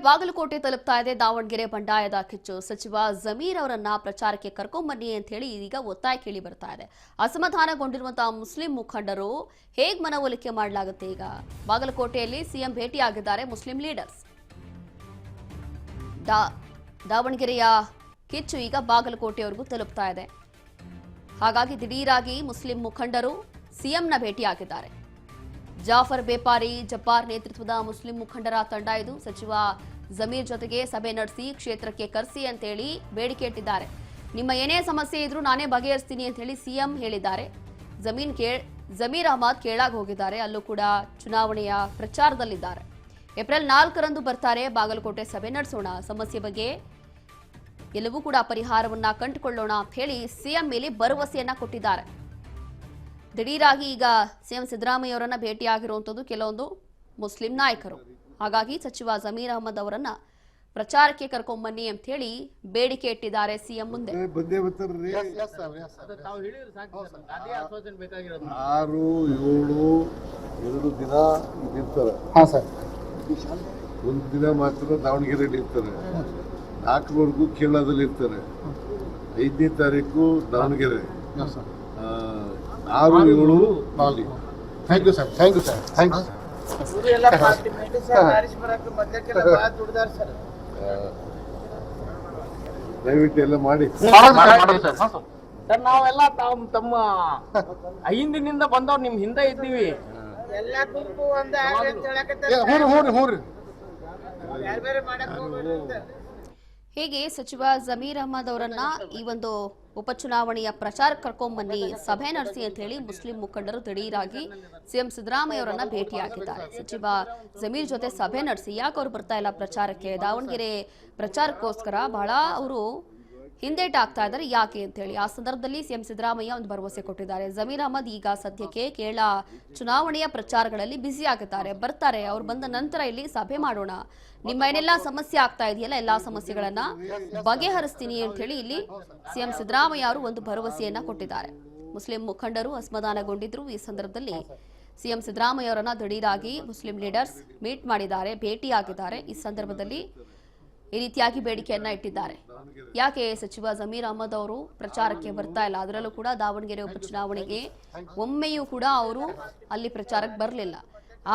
ಬಾಗಲಕೋಟೆ ತಲುಪ್ತಾ ಇದೆ ದಾವಣಗೆರೆ ಬಂಡಾಯದ ಕಿಚ್ಚು. ಸಚಿವ ಜಮೀರ್ ಅವರನ್ನ ಪ್ರಚಾರಕ್ಕೆ ಕರ್ಕೊಂಬನ್ನಿ ಅಂತ ಹೇಳಿ ಇದೀಗ ಒತ್ತಾಯ ಕೇಳಿ ಬರ್ತಾ ಇದೆ. ಅಸಮಾಧಾನಗೊಂಡಿರುವಂತಹ ಮುಸ್ಲಿಂ ಮುಖಂಡರು ಹೇಗ್ ಮನವೊಲಿಕೆ ಮಾಡಲಾಗುತ್ತೆ? ಈಗ ಬಾಗಲಕೋಟೆಯಲ್ಲಿ ಸಿಎಂ ಭೇಟಿಯಾಗಿದ್ದಾರೆ ಮುಸ್ಲಿಂ ಲೀಡರ್ಸ್. ದಾವಣಗೆರೆಯ ಕಿಚ್ಚು ಈಗ ಬಾಗಲಕೋಟೆಯವರೆಗೂ ತಲುಪ್ತಾ ಇದೆ. ಹಾಗಾಗಿ ದಿಢೀರಾಗಿ ಮುಸ್ಲಿಂ ಮುಖಂಡರು ಸಿಎಂನ ಭೇಟಿಯಾಗಿದ್ದಾರೆ. ಜಾಫರ್ ಬೇಪಾರಿ ಜಬ್ಬಾರ್ ನೇತೃತ್ವದ ಮುಸ್ಲಿಂ ಮುಖಂಡರ ತಂಡ ಇದು ಸಚಿವ ಜಮೀರ್ ಜೊತೆಗೆ ಸಭೆ ನಡೆಸಿ ಕ್ಷೇತ್ರಕ್ಕೆ ಕರೆಸಿ ಅಂತೇಳಿ ಬೇಡಿಕೆ ಇಟ್ಟಿದ್ದಾರೆ. ನಿಮ್ಮ ಏನೇ ಸಮಸ್ಯೆ ಇದ್ರೂ ನಾನೇ ಬಗೆಹರಿಸ್ತೀನಿ ಅಂತ ಹೇಳಿ ಸಿಎಂ ಹೇಳಿದ್ದಾರೆ. ಜಮೀರ್ ಅಹಮದ್ ಕೇಳಾಗ್ ಹೋಗಿದ್ದಾರೆ. ಅಲ್ಲೂ ಕೂಡ ಚುನಾವಣೆಯ ಪ್ರಚಾರದಲ್ಲಿದ್ದಾರೆ. ಏಪ್ರಿಲ್ 4ರಂದು ಬರ್ತಾರೆ. ಬಾಗಲಕೋಟೆ ಸಭೆ ನಡೆಸೋಣ, ಸಮಸ್ಯೆ ಬಗ್ಗೆ ಎಲ್ಲವೂ ಕೂಡ ಪರಿಹಾರವನ್ನ ಕಂಡುಕೊಳ್ಳೋಣ ಅಂತ ಹೇಳಿ ಸಿಎಂ ಮೇಲೆ ಭರವಸೆಯನ್ನ ಕೊಟ್ಟಿದ್ದಾರೆ. ದಿಢೀರಾಗಿ ಈಗ ಸಿಎಂ ಸಿದ್ದರಾಮಯ್ಯ ಅವರನ್ನ ಭೇಟಿಯಾಗಿರುವಂಥದ್ದು ಕೆಲವೊಂದು ಮುಸ್ಲಿಂ ನಾಯಕರು. ಹಾಗಾಗಿ ಸಚಿವ ಜಮೀರ್ ಅಹಮದ್ ಅವರನ್ನ ಪ್ರಚಾರಕ್ಕೆ ಕರ್ಕೊಂಬನ್ನಿ ಅಂತ ಹೇಳಿ ಬೇಡಿಕೆ ಇಟ್ಟಿದ್ದಾರೆ ಸಿಎಂ ಮುಂದೆ. 6-7 ದಿನ ಇರ್ತಾರೆ. ಒಂದು ದಿನ ಮಾತ್ರ ದಾವಣಗೆರೆಯಲ್ಲಿ ಇರ್ತಾರೆ. 4ರವರೆಗೂ ಕೇರಳದಲ್ಲಿ ಇರ್ತಾರೆ. 5ನೇ ತಾರೀಕು ದಾವಣಗೆರೆ, 6-7 ಬಾಲಿ. Thank you sir. ದಯವಿಟ್ಟು ಎಲ್ಲ ಮಾಡಿ ಸರ್. ನಾವೆಲ್ಲ ತಮ್ಮ ಹಿಂದಿನಿಂದ ಬಂದವ್ರು ನಿಮ್ ಹಿಂದೆ ಇದ್ದೀವಿ. ಹೀಗೆ ಸಚಿವ ಜಮೀರ್ ಅಹಮದ್ ಅವರನ್ನ ಈ ಒಂದು ಉಪಚುನಾವಣೆಯ ಪ್ರಚಾರಕ್ಕೆ ಕರ್ಕೊಂಬನ್ನಿ, ಸಭೆ ನಡೆಸಿ ಅಂತ ಹೇಳಿ ಮುಸ್ಲಿಂ ಮುಖಂಡರು ದಿಢೀರಾಗಿ ಸಿಎಂ ಸಿದ್ದರಾಮಯ್ಯ ಅವರನ್ನ ಭೇಟಿಯಾಗಿದ್ದಾರೆ. ಸಚಿವ ಜಮೀರ್ ಜೊತೆ ಸಭೆ ನಡೆಸಿ ಯಾಕೆ ಅವ್ರು ಬರ್ತಾ ಇಲ್ಲ ಪ್ರಚಾರಕ್ಕೆ, ದಾವಣಗೆರೆ ಪ್ರಚಾರಕ್ಕೋಸ್ಕರ ಬಹಳ ಅವರು ಹಿಂದೇಟ್ ಆಗ್ತಾ ಇದ್ದಾರೆ ಯಾಕೆ ಅಂತ ಹೇಳಿ ಆ ಸಂದರ್ಭದಲ್ಲಿ ಸಿಎಂ ಸಿದ್ದರಾಮಯ್ಯ ಒಂದು ಭರವಸೆ ಕೊಟ್ಟಿದ್ದಾರೆ. ಜಮೀರ್ ಅಹಮದ್ ಈಗ ಸದ್ಯಕ್ಕೆ ಕೇರಳ ಚುನಾವಣೆಯ ಪ್ರಚಾರಗಳಲ್ಲಿ ಬ್ಯುಸಿ ಆಗಿದ್ದಾರೆ, ಬರ್ತಾರೆ. ಅವ್ರು ಬಂದ ನಂತರ ಇಲ್ಲಿ ಸಭೆ ಮಾಡೋಣ, ನಿಮ್ಮ ಏನೆಲ್ಲ ಸಮಸ್ಯೆ ಆಗ್ತಾ ಇದೆಯಲ್ಲ ಎಲ್ಲಾ ಸಮಸ್ಯೆಗಳನ್ನ ಬಗೆಹರಿಸ್ತೀನಿ ಅಂತ ಹೇಳಿ ಇಲ್ಲಿ ಸಿಎಂ ಸಿದ್ದರಾಮಯ್ಯ ಅವರು ಒಂದು ಭರವಸೆಯನ್ನ ಕೊಟ್ಟಿದ್ದಾರೆ. ಮುಸ್ಲಿಂ ಮುಖಂಡರು ಅಸಮಾಧಾನಗೊಂಡಿದ್ರು. ಈ ಸಂದರ್ಭದಲ್ಲಿ ಸಿಎಂ ಸಿದ್ದರಾಮಯ್ಯ ಅವರನ್ನ ದಿಢೀರಾಗಿ ಮುಸ್ಲಿಂ ಲೀಡರ್ಸ್ ಮೀಟ್ ಮಾಡಿದ್ದಾರೆ, ಭೇಟಿಯಾಗಿದ್ದಾರೆ. ಈ ಸಂದರ್ಭದಲ್ಲಿ ಈ ರೀತಿಯಾಗಿ ಬೇಡಿಕೆಯನ್ನ ಇಟ್ಟಿದ್ದಾರೆ. ಯಾಕೆ ಸಚಿವ ಜಮೀರ್ ಅಹಮದ್ ಅವರು ಪ್ರಚಾರಕ್ಕೆ ಬರ್ತಾ ಇಲ್ಲ? ಅದರಲ್ಲೂ ಕೂಡ ದಾವಣಗೆರೆ ಉಪಚುನಾವಣೆಗೆ ಒಮ್ಮೆಯೂ ಕೂಡ ಅವರು ಅಲ್ಲಿ ಪ್ರಚಾರಕ್ಕೆ ಬರಲಿಲ್ಲ.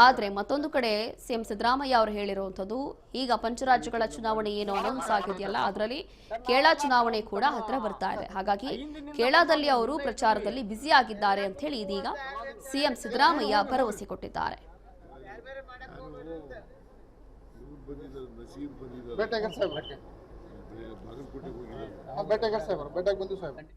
ಆದ್ರೆ ಮತ್ತೊಂದು ಕಡೆ ಸಿಎಂ ಸಿದ್ದರಾಮಯ್ಯ ಅವರು ಹೇಳಿರುವಂಥದ್ದು, ಈಗ ಪಂಚರಾಜ್ಯಗಳ ಚುನಾವಣೆ ಏನು ಅನೌನ್ಸ್ ಆಗಿದೆಯಲ್ಲ, ಅದರಲ್ಲಿ ಕೇರಳ ಚುನಾವಣೆ ಕೂಡ ಹತ್ರ ಬರ್ತಾ ಇದೆ. ಹಾಗಾಗಿ ಕೇರಳದಲ್ಲಿ ಅವರು ಪ್ರಚಾರದಲ್ಲಿ ಬ್ಯುಸಿ ಆಗಿದ್ದಾರೆ ಅಂತ ಹೇಳಿ ಇದೀಗ ಸಿಎಂ ಸಿದ್ದರಾಮಯ್ಯ ಭರವಸೆ ಕೊಟ್ಟಿದ್ದಾರೆ. ಭೇಟಿಯಾಗಿ ಬಂದು ಸಾಹೇಬ್.